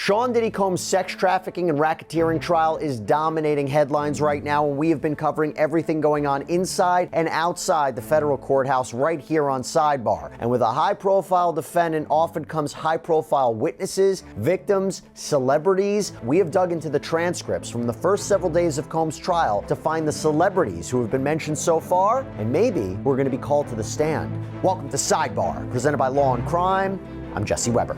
Sean Diddy Combs' sex trafficking and racketeering trial is dominating headlines right now, and we have been covering everything going on inside and outside the federal courthouse right here on Sidebar. And with a high-profile defendant often comes high-profile witnesses, victims, celebrities. We have dug into the transcripts from the first several days of Combs' trial to find the celebrities who have been mentioned so far, and maybe who are going to be called to the stand. Welcome to Sidebar, presented by Law&Crime. I'm Jesse Weber.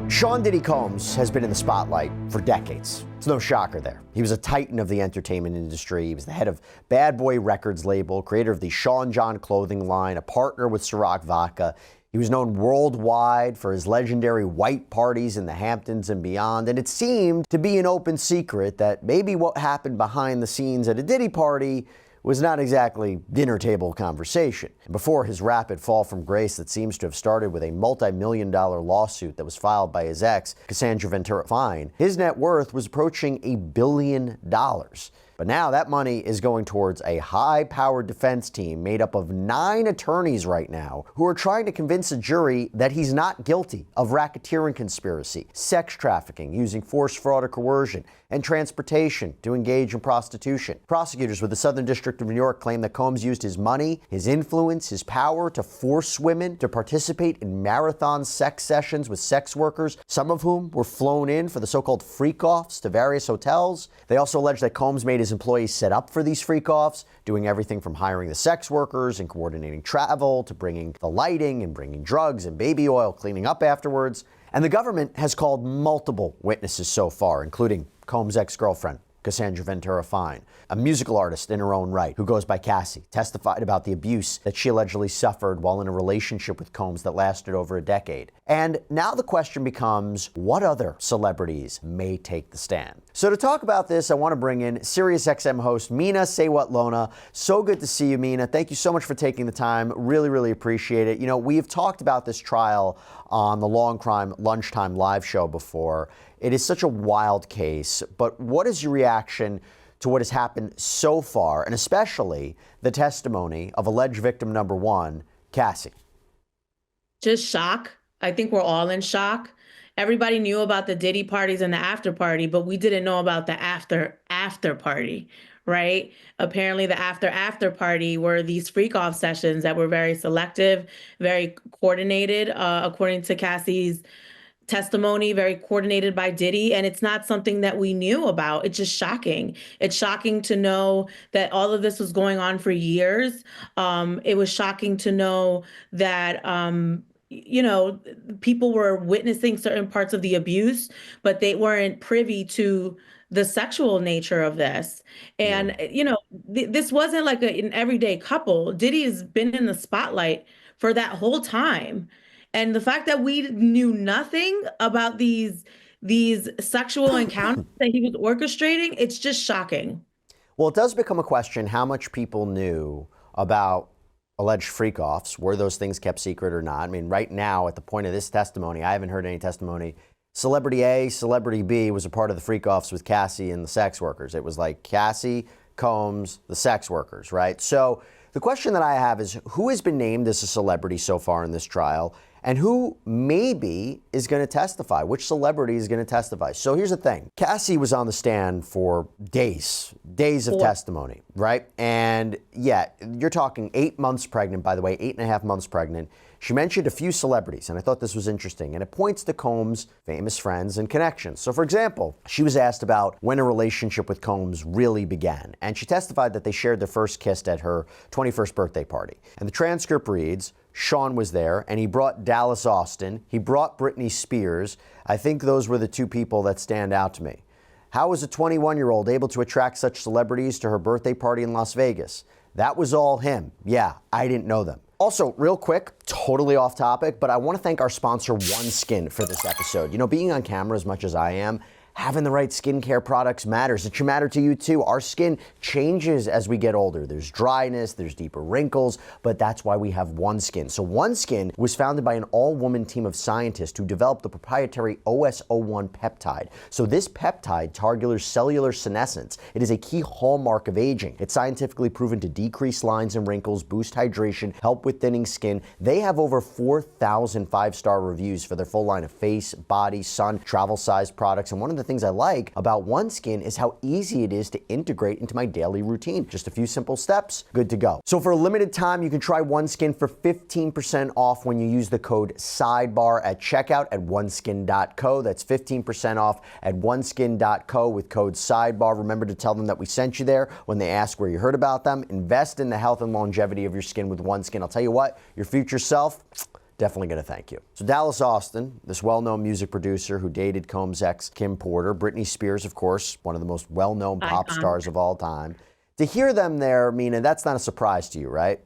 Sean Diddy Combs has been in the spotlight for decades. It's no shocker there. He was a titan of the entertainment industry. He was the head of Bad Boy Records label, creator of the Sean John clothing line, a partner with Ciroc Vodka. He was known worldwide for his legendary white parties in the Hamptons and beyond, and it seemed to be an open secret that maybe what happened behind the scenes at a Diddy party was not exactly dinner table conversation. Before his rapid fall from grace that seems to have started with a multi-million-dollar lawsuit that was filed by his ex, Cassandra Ventura Fine, his net worth was approaching $1 billion. But now that money is going towards a high-powered defense team made up of 9 attorneys right now who are trying to convince a jury that he's not guilty of racketeering conspiracy, sex trafficking using force, fraud, or coercion, and transportation to engage in prostitution. Prosecutors with the Southern District of New York claim that Combs used his money, his influence, his power to force women to participate in marathon sex sessions with sex workers, some of whom were flown in for the so-called freak-offs to various hotels. They also allege that Combs made his employees set up for these freak-offs, doing everything from hiring the sex workers and coordinating travel to bringing the lighting and bringing drugs and baby oil, cleaning up afterwards. And the government has called multiple witnesses so far, including Combs' ex-girlfriend, Cassandra Ventura Fine, a musical artist in her own right who goes by Cassie, testified about the abuse that she allegedly suffered while in a relationship with Combs that lasted over a decade. And now the question becomes, what other celebrities may take the stand? So to talk about this, I want to bring in SiriusXM host Mina, SayWhat, Llona. So good to see you, Mina. Thank you so much for taking the time. Really, really appreciate it. You know, we've talked about this trial on the Law&Crime Lunchtime live show before. It is such a wild case, but what is your reaction to what has happened so far, and especially the testimony of alleged victim number 1, Cassie? Just shock. I think we're all in shock. Everybody knew about the Diddy parties and the after party, but we didn't know about the after party, right? Apparently the after party were these freak-off sessions that were very selective, very coordinated, according to Cassie's testimony, very coordinated by Diddy, and it's not something that we knew about. It's just shocking. It's shocking to know that all of this was going on for years. It was shocking to know that you know, people were witnessing certain parts of the abuse, but they weren't privy to the sexual nature of this. And, you know, this wasn't like an everyday couple. Diddy has been in the spotlight for that whole time. And the fact that we knew nothing about these sexual encounters that he was orchestrating, it's just shocking. Well, it does become a question how much people knew about alleged freak-offs. Were those things kept secret or not? I mean, right now, at the point of this testimony, I haven't heard any testimony. Celebrity A, Celebrity B was a part of the freak-offs with Cassie and the sex workers. It was like Cassie, Combs, the sex workers, right? So the question that I have is, who has been named as a celebrity so far in this trial? And who maybe is going to testify? Which celebrity is going to testify? So here's the thing. Cassie was on the stand for days of testimony, right? And yeah, you're talking 8 months pregnant, by the way, 8.5 months pregnant. She mentioned a few celebrities, and I thought this was interesting, and it points to Combs' famous friends and connections. So for example, she was asked about when a relationship with Combs really began, and she testified that they shared their first kiss at her 21st birthday party. And the transcript reads, Sean was there, and he brought Dallas Austin. He brought Britney Spears. I think those were the 2 people that stand out to me. How was a 21-year-old able to attract such celebrities to her birthday party in Las Vegas? That was all him. Yeah, I didn't know them. Also, real quick, totally off topic, but I want to thank our sponsor, OneSkin, for this episode. You know, being on camera as much as I am, having the right skincare products matters. It should matter to you too. Our skin changes as we get older. There's dryness, there's deeper wrinkles, but that's why we have OneSkin. So OneSkin was founded by an all-woman team of scientists who developed the proprietary OS01 peptide. So this peptide targets cellular senescence. It is a key hallmark of aging. It's scientifically proven to decrease lines and wrinkles, boost hydration, help with thinning skin. They have over 4,000 five-star reviews for their full line of face, body, sun, travel-sized products. And one of the things I like about OneSkin is how easy it is to integrate into my daily routine. Just a few simple steps, good to go. So for a limited time, you can try OneSkin for 15% off when you use the code SIDEBAR at checkout at oneskin.co. That's 15% off at oneskin.co with code SIDEBAR. Remember to tell them that we sent you there when they ask where you heard about them. Invest in the health and longevity of your skin with OneSkin. I'll tell you what, your future self, definitely going to thank you. So Dallas Austin, this well-known music producer who dated Combs' ex Kim Porter, Britney Spears, of course, one of the most well-known pop stars of all time. To hear them there, Mina, that's not a surprise to you, right?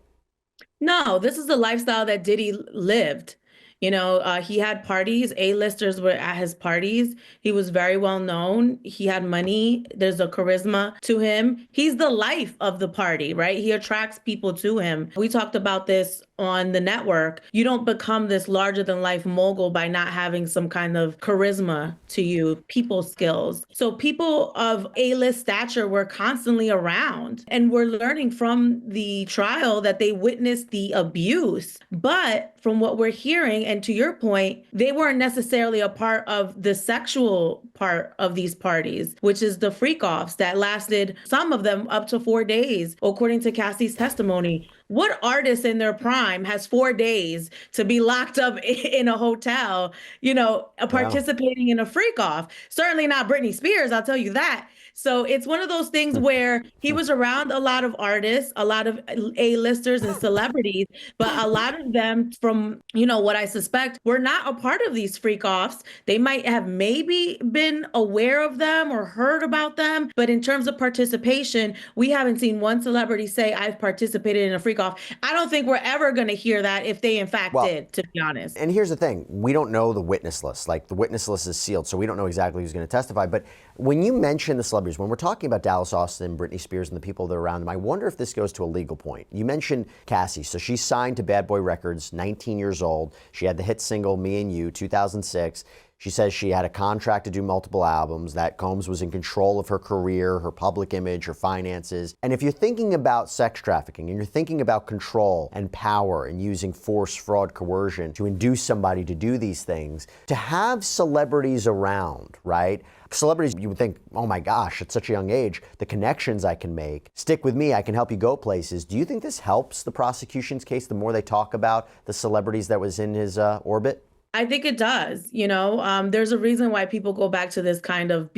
No, this is the lifestyle that Diddy lived. You know, he had parties. A-listers were at his parties. He was very well known. He had money. There's a charisma to him. He's the life of the party, right? He attracts people to him. We talked about this on the network. You don't become this larger than life mogul by not having some kind of charisma to you, people skills. So people of A-list stature were constantly around, and we're learning from the trial that they witnessed the abuse. But from what we're hearing, and to your point, they weren't necessarily a part of the sexual part of these parties, which is the freak-offs that lasted, some of them up to 4 days, according to Cassie's testimony. What artist in their prime has 4 days to be locked up in a hotel, you know, participating in a freak-off? Certainly not Britney Spears, I'll tell you that. So it's one of those things where he was around a lot of artists, a lot of A-listers and celebrities, but a lot of them, from, you know, what I suspect, were not a part of these freak-offs. They might have maybe been aware of them or heard about them, but in terms of participation, we haven't seen one celebrity say, I've participated in a freak-off. I don't think we're ever going to hear that if they in fact did, to be honest. And here's the thing, we don't know the witness list. Like, the witness list is sealed, so we don't know exactly who's going to testify. But when you mention the celebrities, when we're talking about Dallas Austin, Britney Spears, and the people that are around them, I wonder if this goes to a legal point. You mentioned Cassie. So she signed to Bad Boy Records, 19 years old. She had the hit single, Me and You, 2006. She says she had a contract to do multiple albums, that Combs was in control of her career, her public image, her finances. And if you're thinking about sex trafficking and you're thinking about control and power and using force, fraud, coercion to induce somebody to do these things, to have celebrities around, right? Celebrities, you would think, oh my gosh, at such a young age, the connections I can make, stick with me, I can help you go places. Do you think this helps the prosecution's case the more they talk about the celebrities that was in his orbit? I think it does. You know, there's a reason why people go back to this kind of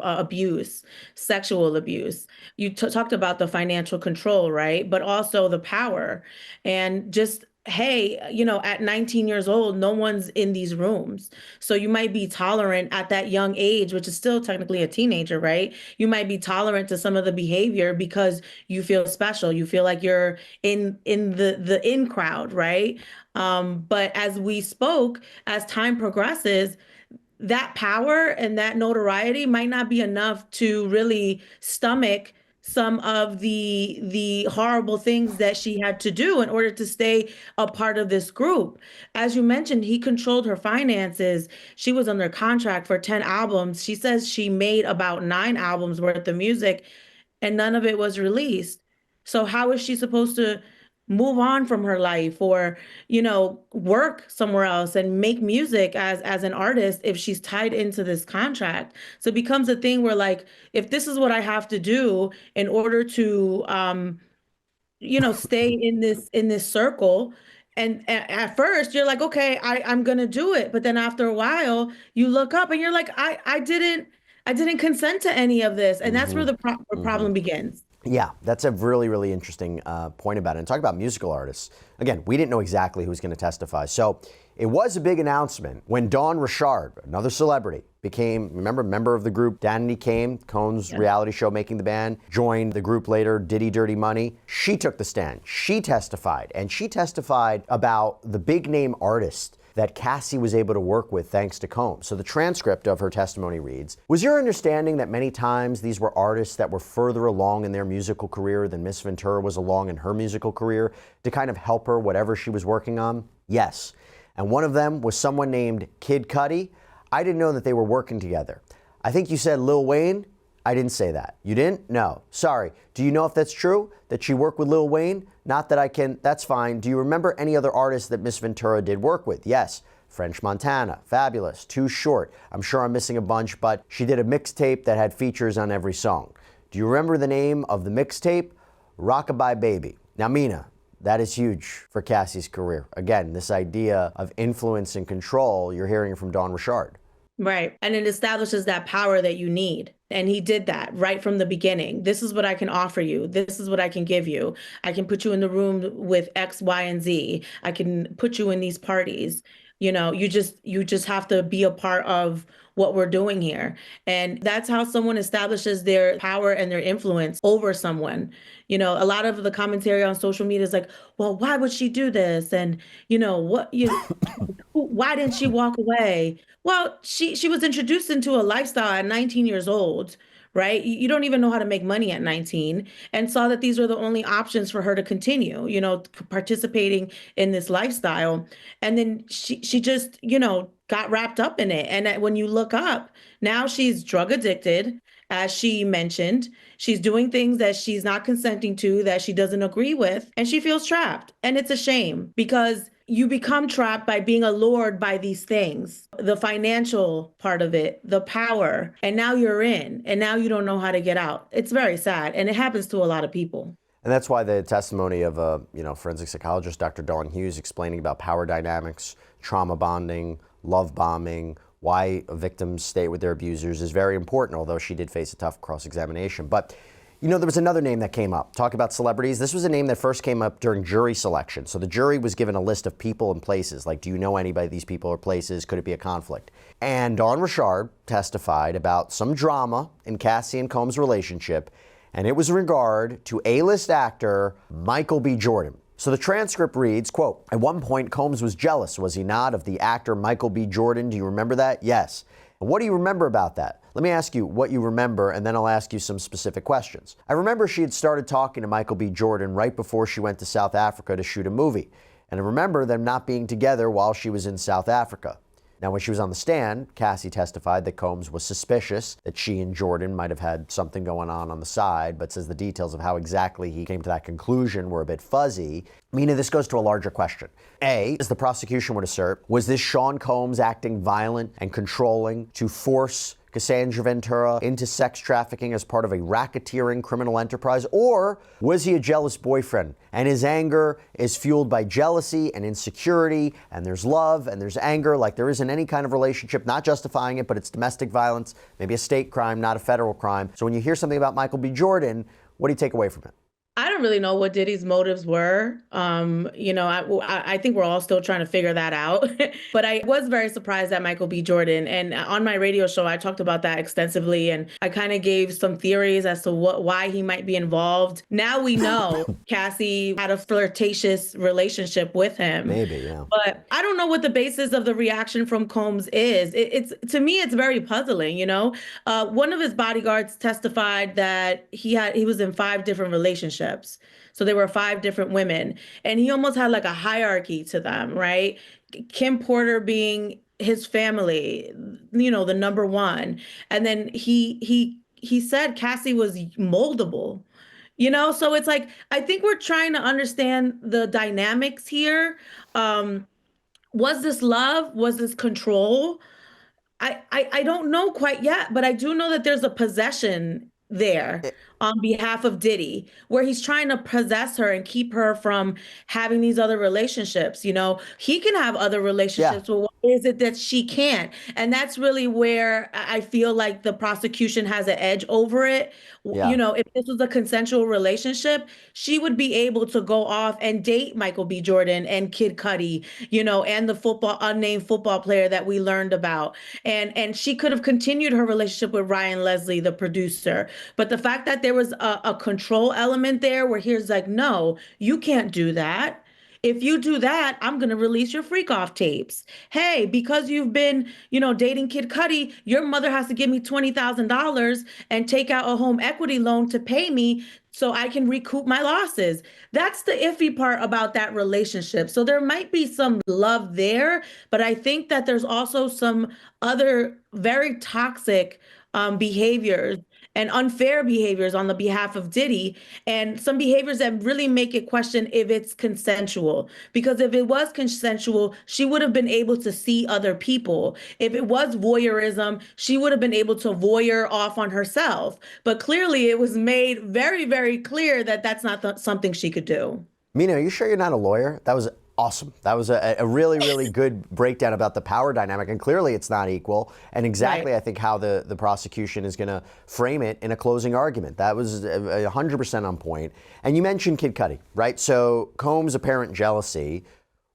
abuse, sexual abuse. You talked about the financial control, right? But also the power, and just, hey, you know, at 19 years old, no one's in these rooms. So you might be tolerant at that young age, which is still technically a teenager, right? You might be tolerant to some of the behavior because you feel special. You feel like you're in the in crowd, right? But as we spoke, as time progresses, that power and that notoriety might not be enough to really stomach some of the horrible things that she had to do in order to stay a part of this group. As you mentioned, he controlled her finances. She was under contract for 10 albums. She says she made about 9 albums worth of music, and none of it was released. So how is she supposed to move on from her life, or, you know, work somewhere else and make music as an artist if she's tied into this contract? So it becomes a thing where, like, if this is what I have to do in order to you know, stay in this circle, and at first you're like, okay, I'm gonna do it, but then after a while you look up and you're like, I didn't consent to any of this, and that's where the problem begins. Yeah, that's a really, really interesting point about it. And talk about musical artists. Again, we didn't know exactly who was going to testify. So it was a big announcement when Dawn Richard, another celebrity, became, remember, member of the group Danity Kane, Cohn's reality show Making the Band, joined the group later, Diddy Dirty Money. She took the stand. She testified, and she testified about the big name artist that Cassie was able to work with thanks to Combs. So the transcript of her testimony reads, "Was your understanding that many times these were artists that were further along in their musical career than Miss Ventura was along in her musical career to kind of help her whatever she was working on?" Yes. And one of them was someone named Kid Cudi. I didn't know that they were working together. I think you said Lil Wayne. I didn't say that. You didn't? No. Sorry. Do you know if that's true? That she worked with Lil Wayne? Not that I can. That's fine. Do you remember any other artists that Miss Ventura did work with? Yes. French Montana, Fabulous, Too Short. I'm sure I'm missing a bunch, but she did a mixtape that had features on every song. Do you remember the name of the mixtape? Rockabye Baby. Now, Mina, that is huge for Cassie's career. Again, this idea of influence and control, you're hearing from Dawn Richard. Right. And it establishes that power that you need. And he did that right from the beginning. This is what I can offer you. This is what I can give you. I can put you in the room with X, Y, and Z. I can put you in these parties. You know, you just have to be a part of what we're doing here. And that's how someone establishes their power and their influence over someone. You know, a lot of the commentary on social media is like, well, why would she do this? And, you know, why didn't she walk away? Well, she was introduced into a lifestyle at 19 years old, right? You don't even know how to make money at 19, and saw that these were the only options for her to continue, you know, participating in this lifestyle. And then she just, you know, got wrapped up in it. And when you look up, now she's drug addicted, as she mentioned. She's doing things that she's not consenting to, that she doesn't agree with, and she feels trapped. And it's a shame, because you become trapped by being allured by these things, the financial part of it, the power, and now you're in, and now you don't know how to get out. It's very sad, and it happens to a lot of people. And that's why the testimony of forensic psychologist, Dr. Dawn Hughes, explaining about power dynamics, trauma bonding, love bombing, why victims stay with their abusers is very important, although she did face a tough cross-examination. But you know, there was another name that came up. Talk about celebrities. This was a name that first came up during jury selection. So the jury was given a list of people and places. Like, do you know anybody, these people or places? Could it be a conflict? And Dawn Richard testified about some drama in Cassie and Combs' relationship, and it was in regard to A-list actor Michael B. Jordan. So the transcript reads, quote, "At one point, Combs was jealous, was he not, of the actor Michael B. Jordan? Do you remember that?" Yes. What do you remember about that? Let me ask you what you remember, and then I'll ask you some specific questions. I remember she had started talking to Michael B. Jordan right before she went to South Africa to shoot a movie. And I remember them not being together while she was in South Africa. Now, when she was on the stand, Cassie testified that Combs was suspicious that she and Jordan might have had something going on the side, but says the details of how exactly he came to that conclusion were a bit fuzzy. Mina, this goes to a larger question. A, as the prosecution would assert, was this Sean Combs acting violent and controlling to force Cassandra Ventura into sex trafficking as part of a racketeering criminal enterprise? Or was he a jealous boyfriend and his anger is fueled by jealousy and insecurity, and there's love and there's anger like there is in any kind of relationship, not justifying it, but it's domestic violence, maybe a state crime, not a federal crime. So when you hear something about Michael B. Jordan, what do you take away from it? I don't really know what Diddy's motives were. I think we're all still trying to figure that out. But I was very surprised at Michael B. Jordan. And on my radio show, I talked about that extensively. And I kind of gave some theories as to why he might be involved. Now we know Cassie had a flirtatious relationship with him. Maybe, yeah. But I don't know what the basis of the reaction from Combs is. It's to me, it's very puzzling, you know? One of his bodyguards testified that he was in 5 different relationships. So there were 5 different women, and he almost had like a hierarchy to them, right? Kim Porter being his family, you know, the number one. And then he said Cassie was moldable, you know? So it's like, I think we're trying to understand the dynamics here. Was this love? Was this control? I don't know quite yet, but I do know that there's a possession there on behalf of Diddy, where he's trying to possess her and keep her from having these other relationships. You know, he can have other relationships, but why is it that she can't? And that's really where I feel like the prosecution has an edge over it. You know, if this was a consensual relationship, she would be able to go off and date Michael B. Jordan and Kid Cudi, you know, and the unnamed football player that we learned about. And she could have continued her relationship with Ryan Leslie, the producer. But the fact that there was a control element there where he's like, no, you can't do that. If you do that, I'm going to release your freak off tapes. Hey, because you've been, dating Kid Cudi, your mother has to give me $20,000 and take out a home equity loan to pay me so I can recoup my losses. That's the iffy part about that relationship. So there might be some love there, but I think that there's also some other very toxic behaviors and unfair behaviors on the behalf of Diddy, and some behaviors that really make it question if it's consensual. Because if it was consensual, she would have been able to see other people. If it was voyeurism, she would have been able to voyeur off on herself. But clearly, it was made very, very clear that that's not something she could do. Mina, are you sure you're not a lawyer? That was awesome. That was a really, really good breakdown about the power dynamic, and clearly it's not equal, and exactly, right, I think, how the prosecution is going to frame it in a closing argument. That was 100% on point. And you mentioned Kid Cudi, right? So Combs' apparent jealousy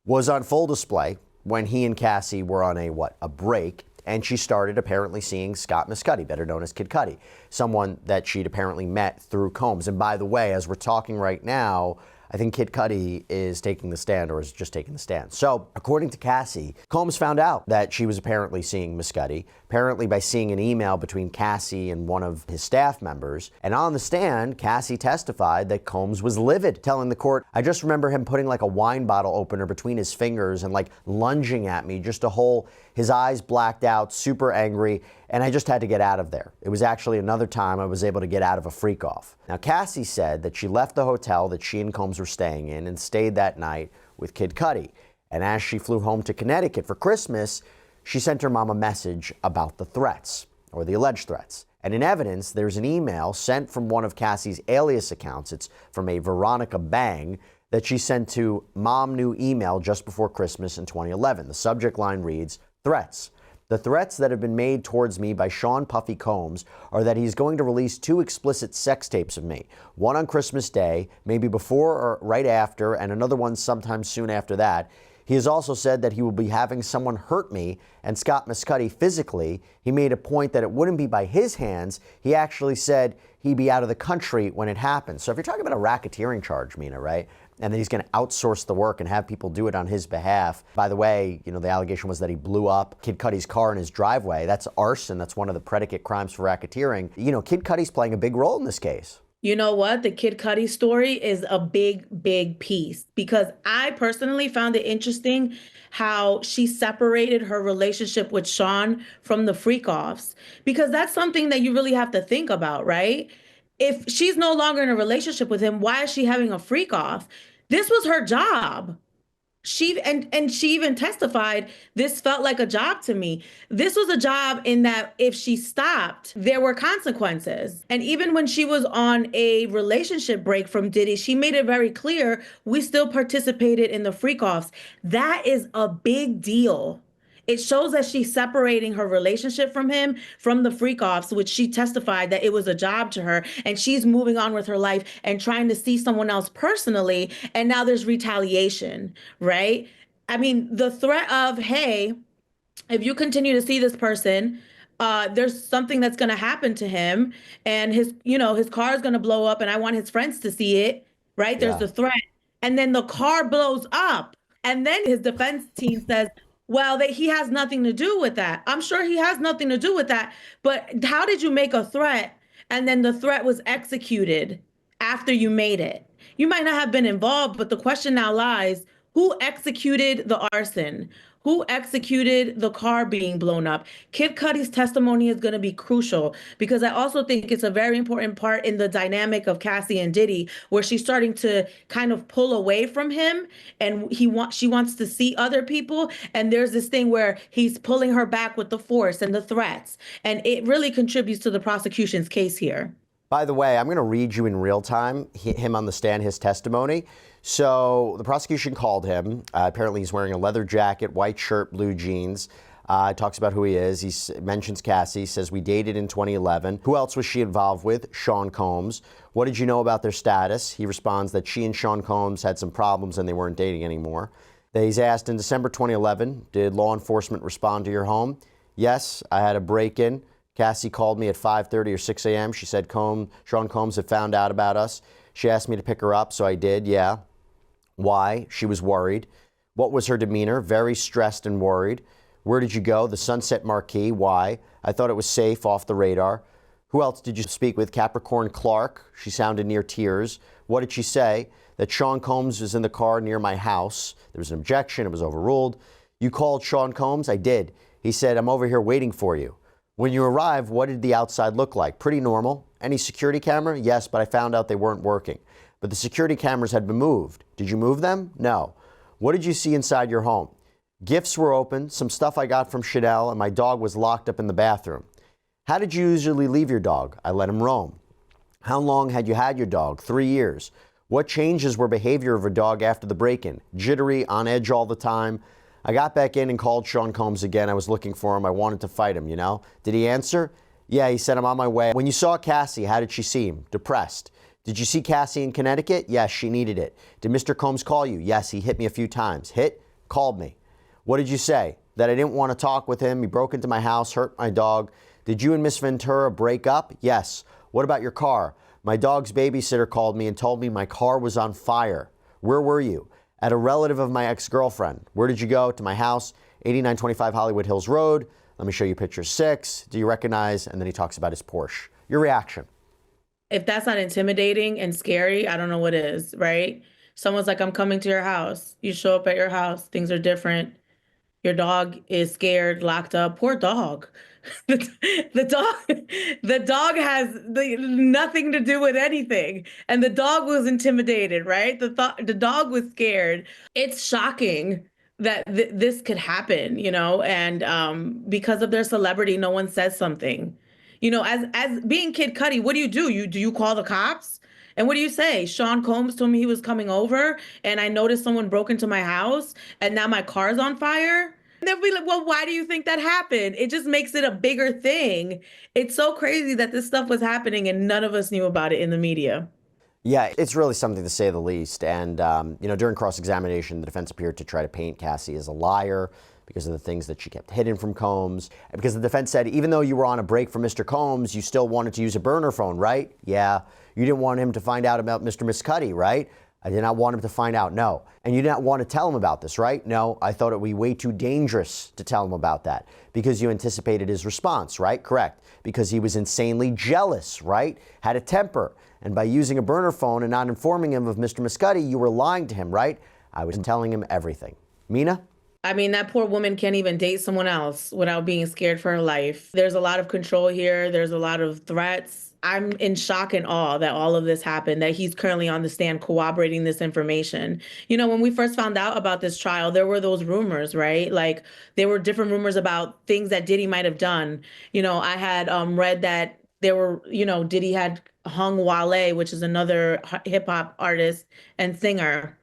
was on full display when he and Cassie were on a break, and she started apparently seeing Scott Mescudi, better known as Kid Cudi, someone that she'd apparently met through Combs. And by the way, as we're talking right now, I think Kid Cudi is taking the stand, or is just taking the stand. So, according to Cassie, Combs found out that she was apparently seeing Mescudi, apparently by seeing an email between Cassie and one of his staff members. And on the stand, Cassie testified that Combs was livid, telling the court, "I just remember him putting like a wine bottle opener between his fingers and like lunging at me, just a whole, his eyes blacked out, super angry, and I just had to get out of there. It was actually another time I was able to get out of a freak off." Now, Cassie said that she left the hotel that she and Combs were staying in and stayed that night with Kid Cudi. And as she flew home to Connecticut for Christmas, she sent her mom a message about the threats, or the alleged threats. And in evidence, there's an email sent from one of Cassie's alias accounts. It's from a Veronica Bang that she sent to Mom New Email just before Christmas in 2011. The subject line reads, "Threats. The threats that have been made towards me by Sean Puffy Combs are that he's going to release 2 explicit sex tapes of me, one on Christmas Day, maybe before or right after, and another one sometime soon after that. He has also said that he will be having someone hurt me and Scott Mescudi physically. He made a point that it wouldn't be by his hands. He actually said he'd be out of the country when it happens." So if you're talking about a racketeering charge, Mina, right? And that he's going to outsource the work and have people do it on his behalf. By the way, the allegation was that he blew up Kid Cudi's car in his driveway. That's arson. That's one of the predicate crimes for racketeering. Kid Cudi's playing a big role in this case. You know what? The Kid Cudi story is a big, big piece, because I personally found it interesting how she separated her relationship with Sean from the freak-offs, because that's something that you really have to think about, right? If she's no longer in a relationship with him, why is she having a freak off? This was her job. She even testified, "This felt like a job to me." This was a job in that if she stopped, there were consequences. And even when she was on a relationship break from Diddy, she made it very clear, we still participated in the freak offs. That is a big deal. It shows that she's separating her relationship from him from the freak offs, which she testified that it was a job to her, and she's moving on with her life and trying to see someone else personally. And now there's retaliation, right? I mean, the threat of, hey, if you continue to see this person, there's something that's going to happen to him, and his car is going to blow up, and I want his friends to see it, right? There's the threat. And then the car blows up. And then his defense team says, well, he has nothing to do with that. I'm sure he has nothing to do with that. But how did you make a threat and then the threat was executed after you made it? You might not have been involved, but the question now lies, who executed the arson? Who executed the car being blown up? Kid Cudi's testimony is going to be crucial, because I also think it's a very important part in the dynamic of Cassie and Diddy, where she's starting to kind of pull away from him, and she wants to see other people. And there's this thing where he's pulling her back with the force and the threats. And it really contributes to the prosecution's case here. By the way, I'm going to read you in real time him on the stand, his testimony. So the prosecution called him. Apparently he's wearing a leather jacket, white shirt, blue jeans. Talks about who he is. He mentions Cassie, says, "We dated in 2011. Who else was she involved with? Sean Combs. What did you know about their status?" He responds that she and Sean Combs had some problems and they weren't dating anymore. Then he's asked, in December 2011, did law enforcement respond to your home? "Yes, I had a break-in. Cassie called me at 5:30 or 6 a.m. She said Sean Combs had found out about us. She asked me to pick her up, so I did, yeah." Why? She was worried. What was her demeanor? Very stressed and worried. Where did you go? The Sunset Marquee. Why? I thought it was safe, off the radar. Who else did you speak with? Capricorn Clark. She sounded near tears. What did she say? That Sean Combs was in the car near my house. There was an objection. It was overruled. You called Sean Combs? I did. He said, I'm over here waiting for you. When you arrived, what did the outside look like? Pretty normal. Any security camera? Yes, but I found out they weren't working. But the security cameras had been moved. Did you move them? No. What did you see inside your home? Gifts were open, some stuff I got from Chanel, and my dog was locked up in the bathroom. How did you usually leave your dog? I let him roam. How long had you had your dog? 3 years. What changes were behavior of a dog after the break-in? Jittery, on edge all the time. I got back in and called Sean Combs again. I was looking for him. I wanted to fight him, you know? Did he answer? Yeah, he said, I'm on my way. When you saw Cassie, how did she seem? Depressed. Did you see Cassie in Connecticut? Yes, she needed it. Did Mr. Combs call you? Yes, he hit me a few times. Hit? Called me. What did you say? That I didn't want to talk with him. He broke into my house, hurt my dog. Did you and Miss Ventura break up? Yes. What about your car? My dog's babysitter called me and told me my car was on fire. Where were you? At a relative of my ex-girlfriend. Where did you go? To my house, 8925 Hollywood Hills Road. Let me show you picture 6. Do you recognize? And then he talks about his Porsche. Your reaction? If that's not intimidating and scary, I don't know what is, right? Someone's like, I'm coming to your house. You show up at your house. Things are different. Your dog is scared, locked up. Poor dog. The dog has nothing to do with anything. And the dog was intimidated, right? The dog was scared. It's shocking that this could happen, you know, and because of their celebrity, no one says something. You know, as being Kid Cudi, what do? You call the cops? And what do you say? Sean Combs told me he was coming over and I noticed someone broke into my house and now my car's on fire. And they'll be like, well, why do you think that happened? It just makes it a bigger thing. It's so crazy that this stuff was happening and none of us knew about it in the media. Yeah, it's really something to say the least. And, you know, during cross-examination, the defense appeared to try to paint Cassie as a liar because of the things that she kept hidden from Combs. Because the defense said, even though you were on a break from Mr. Combs, you still wanted to use a burner phone, right? Yeah. You didn't want him to find out about Mr. Miss Cudi, right? I did not want him to find out, no. And you didn't want to tell him about this, right? No, I thought it would be way too dangerous to tell him about that because you anticipated his response, right? Correct. Because he was insanely jealous, right? Had a temper. And by using a burner phone and not informing him of Mr. Muscati, you were lying to him, right? I was telling him everything. Mina? I mean, that poor woman can't even date someone else without being scared for her life. There's a lot of control here. There's a lot of threats. I'm in shock and awe that all of this happened, that he's currently on the stand corroborating this information. You know, when we first found out about this trial, there were those rumors, right? Like there were different rumors about things that Diddy might have done. You know, I had read that there were, you know, Diddy had hung Wale, which is another hip hop artist and singer,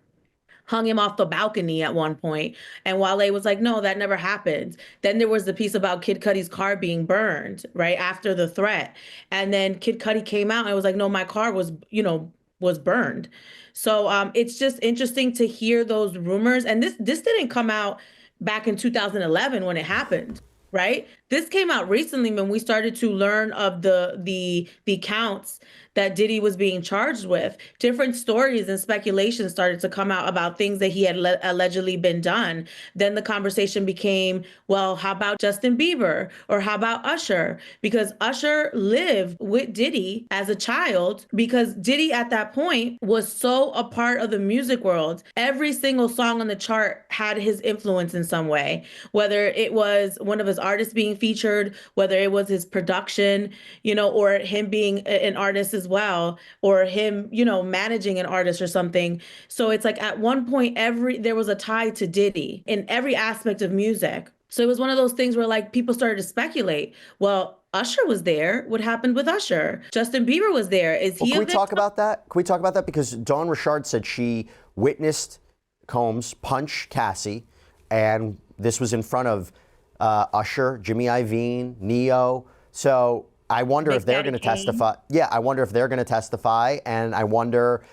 hung him off the balcony at one point. And Wale was like, no, that never happened. Then there was the piece about Kid Cudi's car being burned, right, after the threat. And then Kid Cudi came out and was like, no, my car was, you know, was burned. So it's just interesting to hear those rumors. And this didn't come out back in 2011 when it happened. Right? This came out recently when we started to learn of the counts that Diddy was being charged with. Different stories and speculation started to come out about things that he had allegedly been done. Then the conversation became, well, how about Justin Bieber? Or how about Usher? Because Usher lived with Diddy as a child because Diddy at that point was so a part of the music world. Every single song on the chart had his influence in some way, whether it was one of his artists being featured, whether it was his production, you know, or him being an artist as well, or him, you know, managing an artist or something. So it's like at one point, there was a tie to Diddy in every aspect of music. So it was one of those things where like people started to speculate, well, Usher was there. What happened with Usher? Justin Bieber was there. Is he? Can we talk about that? Can we talk about that? Because Dawn Richard said she witnessed Combs punch Cassie, and this was in front of Usher, Jimmy Iovine, Neo. So I wonder if they're going to testify. Yeah, I wonder if they're going to testify. And I wonder,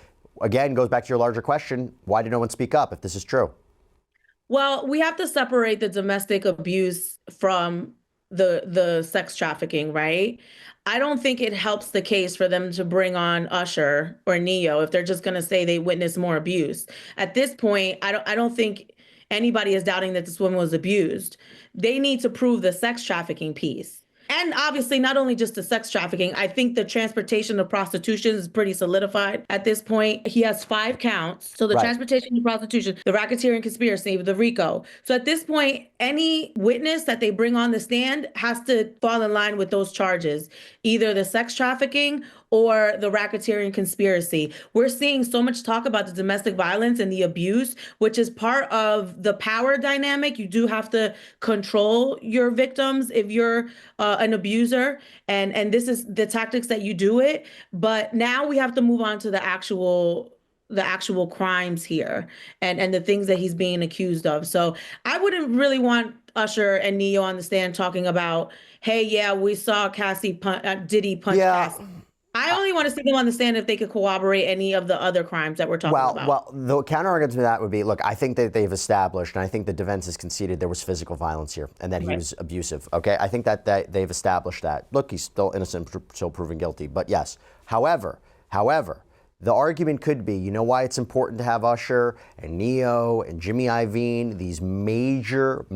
again, goes back to your larger question, why did no one speak up if this is true? Well, we have to separate the domestic abuse from the sex trafficking, right? I don't think it helps the case for them to bring on Usher or Neo if they're just going to say they witnessed more abuse. At this point, I don't think anybody is doubting that this woman was abused. They need to prove the sex trafficking piece. And obviously, not only just the sex trafficking, I think the transportation to prostitution is pretty solidified at this point. He has 5 counts. So the Right. transportation to prostitution, the racketeering conspiracy, the RICO. So at this point, any witness that they bring on the stand has to fall in line with those charges, either the sex trafficking or the racketeering conspiracy. We're seeing so much talk about the domestic violence and the abuse, which is part of the power dynamic. You do have to control your victims if you're an abuser, and this is the tactics that you do it. But now we have to move on to the actual crimes here and the things that he's being accused of. So I wouldn't really want Usher and Neo on the stand talking about, hey, yeah, we saw Diddy punch Cassie. I only want to see them on the stand if they could corroborate any of the other crimes that we're talking about. Well, the counter-argument to that would be, look, I think that they've established, and I think the defense has conceded there was physical violence here and that he was abusive, okay? I think that they've established that. Look, he's still innocent, still proven guilty, but yes. However, the argument could be, you know why it's important to have Usher and Neo and Jimmy Iovine, these major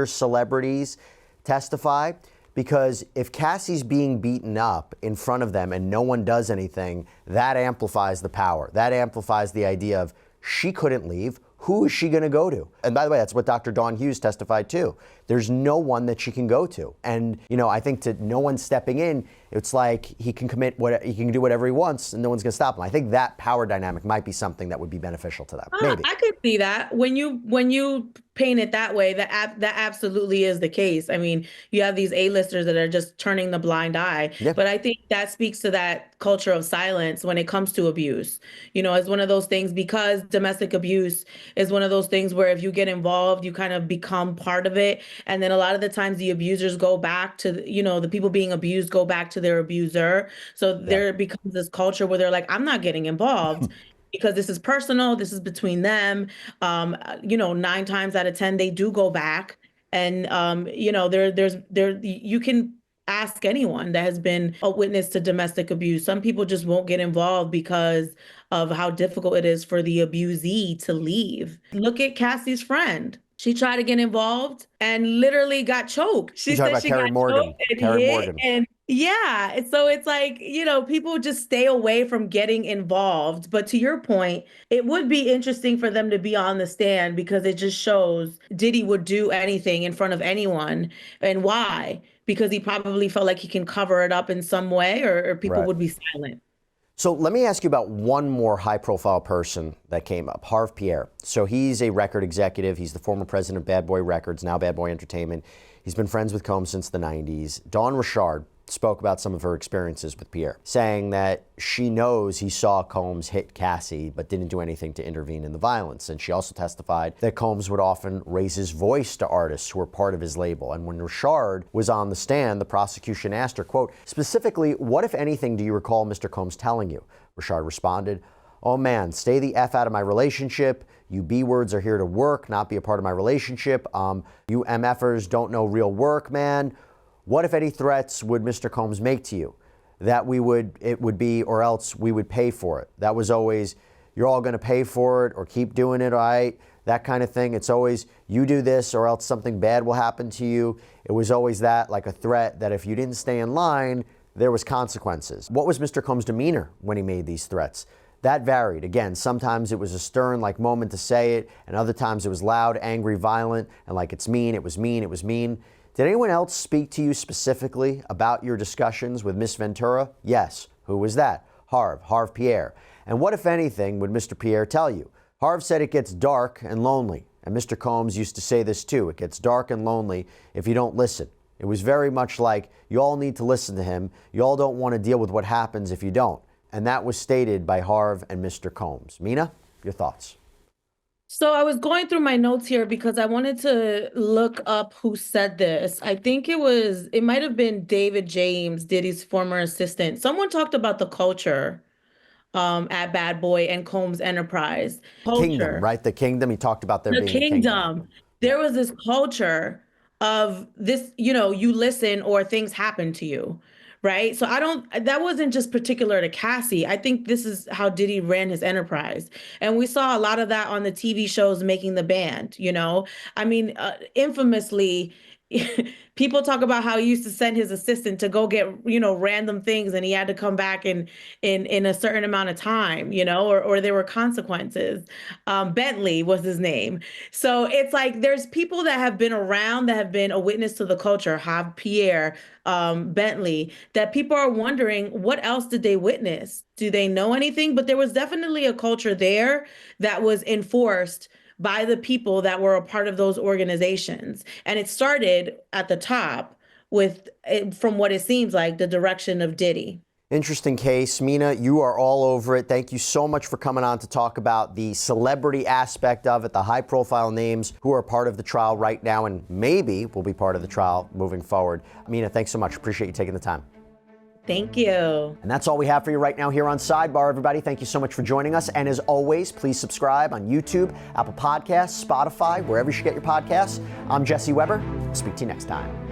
celebrities testify? Because if Cassie's being beaten up in front of them and no one does anything, that amplifies the power. That amplifies the idea of she couldn't leave. Who is she going to go to? And by the way, that's what Dr. Dawn Hughes testified too. There's no one that she can go to. And, you know, I think to no one stepping in, it's like he can do whatever he wants and no one's going to stop him. I think that power dynamic might be something that would be beneficial to them. Maybe. I could see that when you paint it that way, that absolutely is the case. I mean, you have these A-listers that are just turning the blind eye. Yeah. But I think that speaks to that culture of silence when it comes to abuse. You know, it's one of those things, because domestic abuse is one of those things where if you get involved, you kind of become part of it. And then a lot of the times the abusers go back to, you know, the people being abused go back to their abuser. So there becomes this culture where they're like, I'm not getting involved because this is personal. This is between them. You know, 9 times out of 10, they do go back. And, you know, you can ask anyone that has been a witness to domestic abuse. Some people just won't get involved because of how difficult it is for the abusee to leave. Look at Cassie's friend. She tried to get involved and literally got choked. She said she got choked and hit. And yeah, so it's like, you know, people just stay away from getting involved. But to your point, it would be interesting for them to be on the stand because it just shows Diddy would do anything in front of anyone. And why? Because he probably felt like he can cover it up in some way, or people would be silent. So let me ask you about one more high-profile person that came up, Harv Pierre. So he's a record executive. He's the former president of Bad Boy Records, now Bad Boy Entertainment. He's been friends with Combs since the 90s. Dawn Richard spoke about some of her experiences with Pierre, saying that she knows he saw Combs hit Cassie, but didn't do anything to intervene in the violence. And she also testified that Combs would often raise his voice to artists who were part of his label. And when Richard was on the stand, the prosecution asked her, quote, specifically, what, if anything, do you recall Mr. Combs telling you? Richard responded, oh man, stay the F out of my relationship. You B-words are here to work, not be a part of my relationship. You MFers don't know real work, man. What, if any, threats would Mr. Combs make to you? That it would be, or else we would pay for it. That was always, you're all going to pay for it or keep doing it, all right? That kind of thing. It's always, you do this or else something bad will happen to you. It was always that, like a threat that if you didn't stay in line, there was consequences. What was Mr. Combs' demeanor when he made these threats? That varied. Again, sometimes it was a stern, like, moment to say it, and other times it was loud, angry, violent, and like, it's mean, it was mean, it was mean. Did anyone else speak to you specifically about your discussions with Miss Ventura? Yes. Who was that? Harv Pierre. And what, if anything, would Mr. Pierre tell you? Harv said it gets dark and lonely. And Mr. Combs used to say this too. It gets dark and lonely if you don't listen. It was very much like, you all need to listen to him. You all don't want to deal with what happens if you don't. And that was stated by Harv and Mr. Combs. Mina, your thoughts? So I was going through my notes here because I wanted to look up who said this. I think it might have been David James, Diddy's former assistant. Someone talked about the culture at Bad Boy and Combs Enterprise. Kingdom, right? The Kingdom. He talked about there being a kingdom. There was this culture of this, you listen or things happen to you. Right. So that wasn't just particular to Cassie. I think this is how Diddy ran his enterprise. And we saw a lot of that on the TV shows Making the Band, I mean, infamously, people talk about how he used to send his assistant to go get, random things and he had to come back in a certain amount of time, or there were consequences. Bentley was his name. So it's like there's people that have been around that have been a witness to the culture, Pierre, Bentley, that people are wondering what else did they witness? Do they know anything? But there was definitely a culture there that was enforced by the people that were a part of those organizations. And it started at the top with, from what it seems like, the direction of Diddy. Interesting case. Mina, you are all over it. Thank you so much for coming on to talk about the celebrity aspect of it, the high-profile names who are part of the trial right now and maybe will be part of the trial moving forward. Mina, thanks so much. Appreciate you taking the time. Thank you. And that's all we have for you right now here on Sidebar, everybody. Thank you so much for joining us. And as always, please subscribe on YouTube, Apple Podcasts, Spotify, wherever you should get your podcasts. I'm Jesse Weber. I'll speak to you next time.